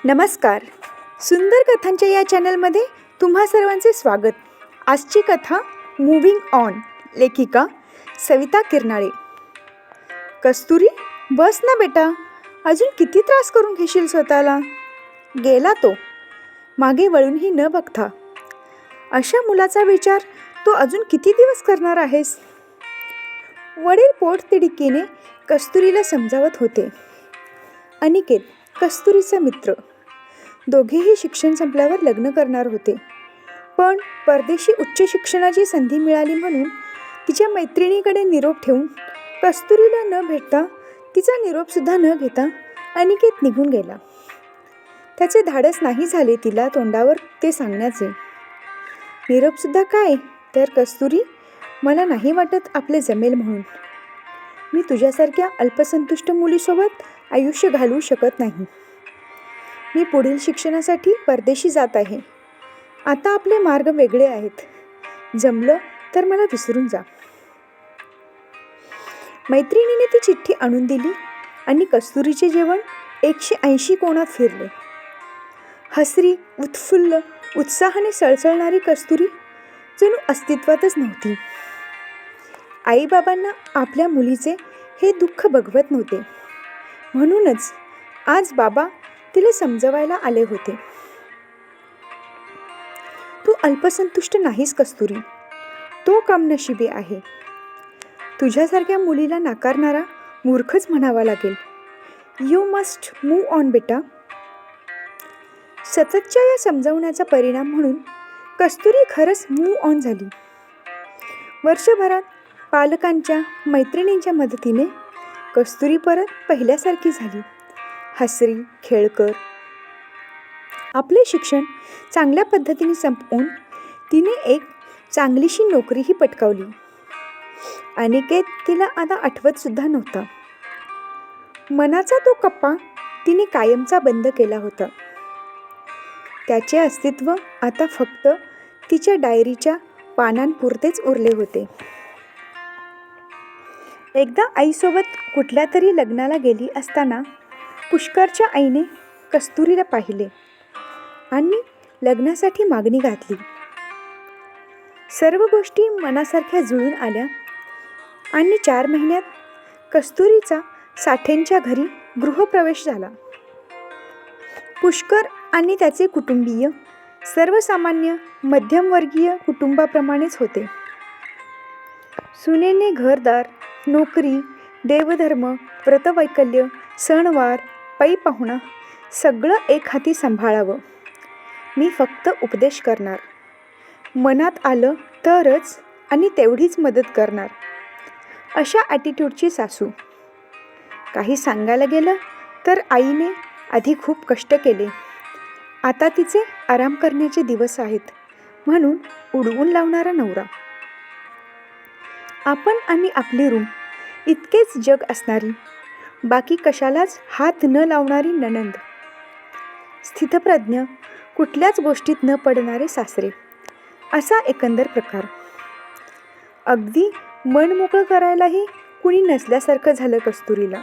नमस्कार. सुंदर कथांच्या या चॅनलमध्ये तुम्हा सर्वांचे स्वागत. आजची कथा मूव्हिंग ऑन, लेखिका सविता किरनाळे. कस्तुरी, बस ना बेटा, अजून किती त्रास करून घेशील स्वतःला. गेला तो, मागे वळूनही न बघता. अशा मुलाचा विचार तो अजून किती दिवस करणार आहेस. वडील पोटतिडकीने कस्तुरीला समजावत होते. अनिकेत कस्तुरीचा मित्र. दोघेही शिक्षण संपल्यावर लग्न करणार होते, पण परदेशी उच्च शिक्षणाची संधी मिळाली म्हणून तिच्या मैत्रिणीकडे निरोप ठेवून कस्तुरीला न भेटता, तिचा निरोपसुद्धा न घेता अनिकेत निघून गेला. त्याचे धाडस नाही झाले तिला तोंडावर ते सांगण्याचे. निरोपसुद्धा काय तर, कस्तुरी, मला नाही वाटत आपले जमेल म्हणून. मी तुझ्यासारख्या अल्पसंतुष्ट मुलीसोबत आयुष्य घालवू शकत नाही. मी पुढील शिक्षणासाठी परदेशी जात आहे. आता आपले मार्ग वेगळे आहेत. जमलं तर मला विसरून जा. मैत्रिणीने ती चिठ्ठी आणून दिली आणि कस्तुरीचे जेवण 180 कोणात फिरले. हसरी, उत्फुल्ल, उत्साहाने सळसळणारी कस्तुरी जणू अस्तित्वातच नव्हती. आईबाबांना आपल्या मुलीचे हे दुःख बघवत नव्हते, म्हणूनच आज बाबा तिला समजवायला आले होते. तू अल्पसंतुष्ट नाहीस कस्तुरी, तो कमनशिबी आहे. तुझ्यासारख्या मुलीला नाकारणारा मूर्खच म्हणावा लागेल. यू मस्ट मूव्ह ऑन बेटा. सततच्या या समजावण्याचा परिणाम म्हणून कस्तुरी खरंच मूव्ह ऑन झाली. वर्षभरात पालकांच्या, मैत्रिणींच्या मदतीने कस्तुरी परत पहिल्यासारखी झाली. हसरी, खेळकर. आपले शिक्षण चांगल्या पद्धतीने संपवून तिने एक चांगलीशी नोकरीही पटकावली. अनिकेत तिला आता आठवतसुद्धा नव्हता. मनाचा तो कप्पा तिने कायमचा बंद केला होता. त्याचे अस्तित्व आता फक्त तिच्या डायरीच्या पानांपुरतेच उरले होते. एकदा आईसोबत कुठल्या तरी लग्नाला गेली असताना पुष्करच्या आईने कस्तुरीला पाहिले आणि लग्नासाठी मागणी घातली. सर्व गोष्टी मनासारख्या जुळून आल्या आणि 4 महिन्यात कस्तुरीचा साठेंच्या घरी गृहप्रवेश झाला. पुष्कर आणि त्याचे कुटुंबीय सर्वसामान्य मध्यमवर्गीय कुटुंबाप्रमाणेच होते. सुनेने घरदार, नोकरी, देवधर्म, व्रतवैकल्य, सणवार, पै पाहुणा सगळं एक हाती सांभाळावं. मी फक्त उपदेश करणार, मनात आलं तरच आणि तेवढीच मदत करणार, अशा ॲटिट्यूडची सासू. काही सांगायला गेलं तर आईने आधी खूप कष्ट केले, आता तिचे आराम करण्याचे दिवस आहेत म्हणून उडवून लावणारा नवरा. आपण आणि आपली रूम इतकेच जग असणारी, बाकी कशालाच हात न लावणारी नणंद. स्थितप्रज्ञ, कुठल्याच गोष्टीत न पडणारे सासरे, असा एकंदर प्रकार. अगदी मन मोकळं करायलाही कुणी नसल्यासारखं झालं कस्तुरीला.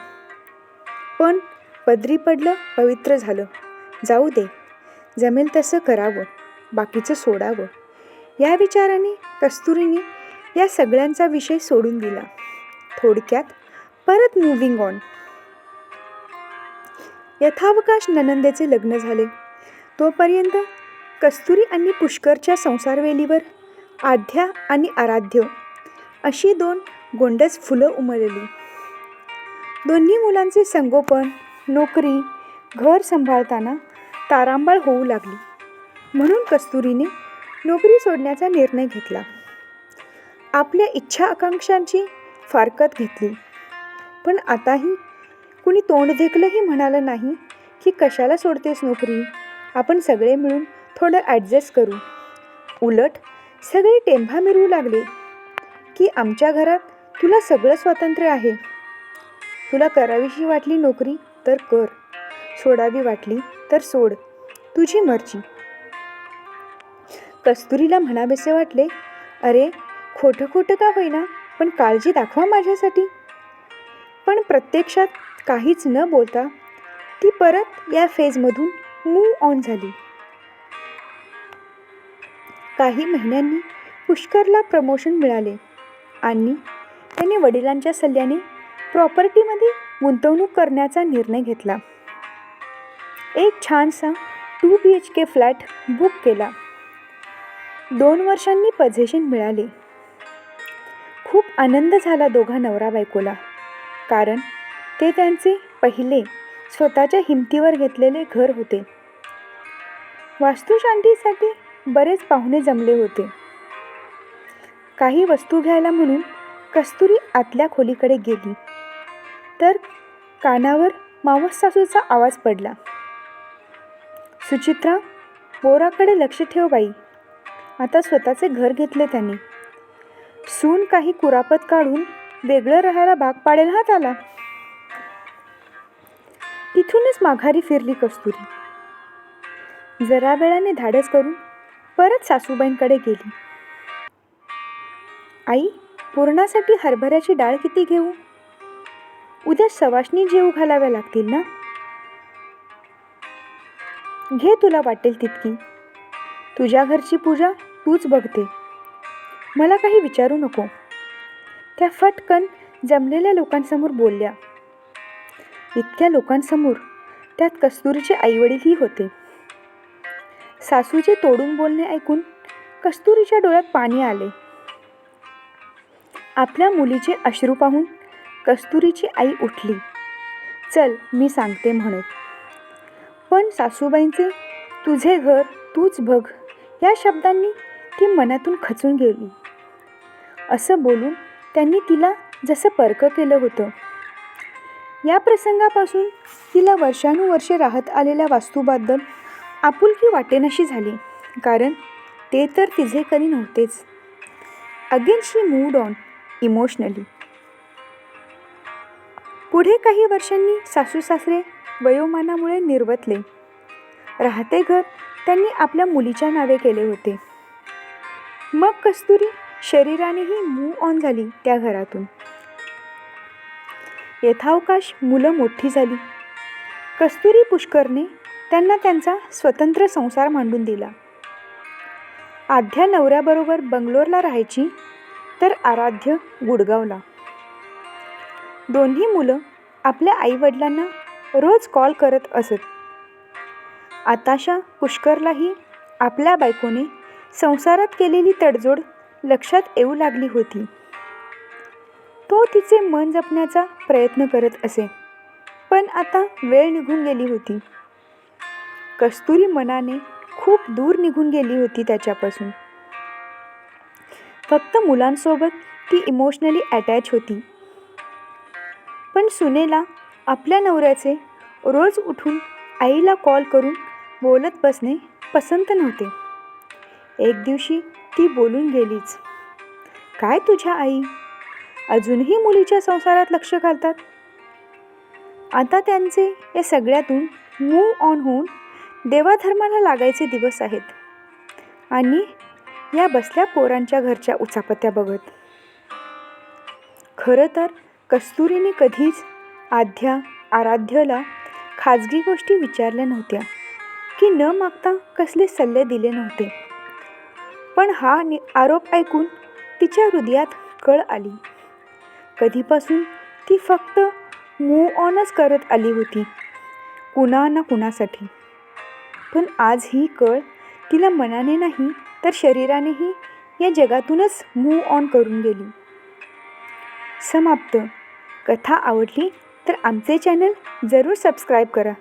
पण पदरी पडलं, पवित्र झालं. जाऊ दे, जमेल तसं करावं, बाकीचं सोडावं, या विचाराने कस्तुरीने या सगळ्यांचा विषय सोडून दिला. थोडक्यात परत मूव्हिंग ऑन. यथावकाश ननंदेचे लग्न झाले. तोपर्यंत कस्तुरी आणि पुष्करच्या संसारवेलीवर आध्या आणि आराध्य अशी 2 गोंडस फुलं उमलली. दोन्ही मुलांचे संगोपन, नोकरी, घर सांभाळताना तारांबळ होऊ लागली. म्हणून कस्तुरीने नोकरी सोडण्याचा निर्णय घेतला. आपल्या इच्छा आकांक्षांची फारकत घेतली. पण आताही कुणी तोंडदेखलंही म्हणालं नाही की कशाला सोडतेस नोकरी, आपण सगळे मिळून थोडं ॲडजस्ट करू. उलट सगळे टेंभा मिरवू लागले की आमच्या घरात तुला सगळं स्वातंत्र्य आहे. तुला करावीशी वाटली नोकरी तर कर, सोडावी वाटली तर सोड, तुझी मर्जी. कस्तुरीला म्हणावेसे वाटले, अरे खोटं खोटं का होईना, पण काळजी दाखवा माझ्यासाठी. पण प्रत्यक्षात काहीच न बोलता ती परत या फेजमधून मूव्ह ऑन झाली. काही महिन्यांनी पुष्करला प्रमोशन मिळाले आणि त्याने वडिलांच्या सल्ल्याने प्रॉपर्टीमध्ये गुंतवणूक करण्याचा निर्णय घेतला. एक छानसा 2 BHK फ्लॅट बुक केला. 2 वर्षांनी पोझेशन मिळाले. खूप आनंद झाला दोघा नवरा बायकोला, कारण ते त्यांचे पहिले स्वतःच्या हिमतीवर घेतलेले घर होते. वास्तुशांतीसाठी बरेच पाहुणे जमले होते. काही वस्तू घ्यायला म्हणून कस्तुरी आतल्या खोलीकडे गेली तर कानावर मावस सासूचा आवाज पडला. सुचित्रा, पोराकडे लक्ष ठेव बाई, आता स्वतःचे घर घेतले त्यांनी. सून काही कुरापत काढून वेगळं राहायला भाग पाडेल हा त्याला. तिथूनच माघारी फिरली कस्तुरी. जरा वेळाने धाडस करून परत सासूबाईंकडे गेली. आई, पुरणासाठी हरभऱ्याची डाळ किती घेऊ? उद्या सवाष्णी जेवू घालाव्या लागतील ना? घे तुला वाटेल तितकी. तुझ्या घरची पूजा तूच बघते, मला काही विचारू नको. त्या फटकन जमलेल्या लोकांसमोर बोलल्या. इतक्या लोकांसमोर त्यात कस्तुरीचे आईवडीलही होते. सासूचे तोडून बोलणे ऐकून कस्तुरीच्या डोळ्यात पाणी आले. आपल्या मुलीचे अश्रू पाहून कस्तुरीची आई उठली. चल मी सांगते म्हणत. पण सासूबाईंचे तुझे घर तूच बघ या शब्दांनी ती मनातून खचून गेली. असं बोलून त्यांनी तिला जसं परकं केलं होतं. या प्रसंगापासून तिला वर्षानुवर्षे राहत आलेल्या वास्तूबद्दल आपुलकी वाटेनाशी झाली, कारण ते तर तिचे कधी नव्हतेच. Again she moved on emotionally. पुढे काही वर्षांनी सासू सासरे वयोमानामुळे निर्वतले. राहते घर त्यांनी आपल्या मुलीच्या नावे केले होते. मग कस्तुरी शरीरानेही मूव्ह ऑन झाली त्या घरातून. यथावकाश मुलं मोठी झाली. कस्तुरी पुष्करने त्यांना त्यांचा स्वतंत्र संसार मांडून दिला. आध्या नवऱ्याबरोबर बंगलोरला राहायची तर आराध्य गुडगावला. दोन्ही मुलं आपल्या आईवडिलांना रोज कॉल करत असत. आताशा पुष्करलाही आपल्या बायकोने संसारात केलेली तडजोड लक्षात येऊ लागली होती. तो तिचे मन जपण्याचा प्रयत्न करत असे, पण आता वेळ निघून गेली होती. कस्तुरी मनाने खूप दूर निघून गेली होती त्याच्यापासून. फक्त मुलांसोबत ती इमोशनली अटॅच होती. पण सुनेला आपल्या नवऱ्याचे रोज उठून आईला कॉल करून बोलत बसणे पसंत नव्हते. एक दिवशी ती बोलून गेलीच. काय तुझ्या आई अजूनही मुलीच्या संसारात लक्ष घालतात? आता त्यांचे या सगळ्यातून मूव्ह ऑन होऊन देवाधर्माला लागायचे दिवस आहेत आणि या बसल्या पोरांच्या घरच्या उचापत्या बघत. खरं तर कस्तुरीने कधीच आराध्यला खाजगी गोष्टी विचारल्या नव्हत्या की न मागता कसले सल्ले दिले नव्हते. पण हा आरोप ऐकून तिच्या हृदयात कळ आली. कधीपासून ती फक्त मूव्ह ऑनच करत आली होती कुणा ना कुणासाठी. पण आज ही कळ तिला मनाने नाही तर शरीरानेही या जगातूनच मूव्ह ऑन करून गेली. समाप्त. कथा आवडली तर आमचे चॅनल जरूर सबस्क्राईब करा.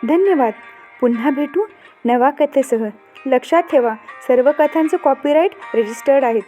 धन्यवाद. पुन्हा भेटू नवा कथेसह. लक्षात ठेवा, सर्व कथांचे कॉपीराईट रजिस्टर्ड आहेत.